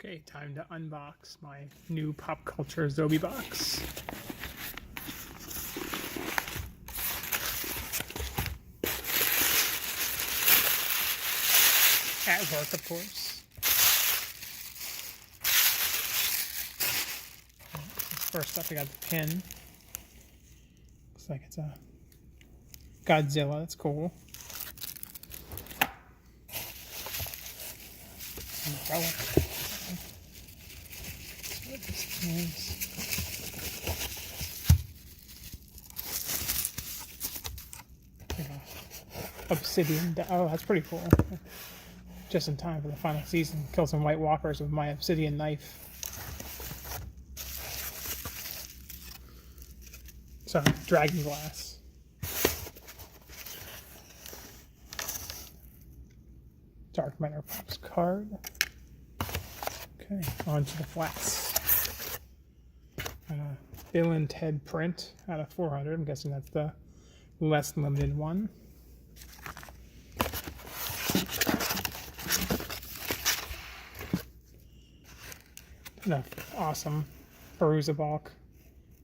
Okay, time to unbox my new pop culture Zobie box. At work, of course. First up, we got the pin. Looks like it's a Godzilla. That's cool. Umbrella. Obsidian. Oh, that's pretty cool. Just in time for the final season. Kill some White Walkers with my obsidian knife. Sorry, dragon glass. Dark Matter Pops card. Okay, on to the flats. Bill and Ted print out of 400. I'm guessing that's the less limited one. An awesome Perusa Balk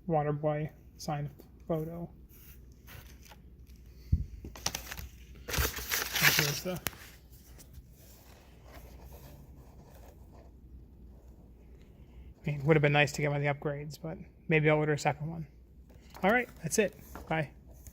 Waterboy signed photo. And here's the would have been nice to get one of the upgrades, but maybe I'll order a second one. All right, that's it. Bye.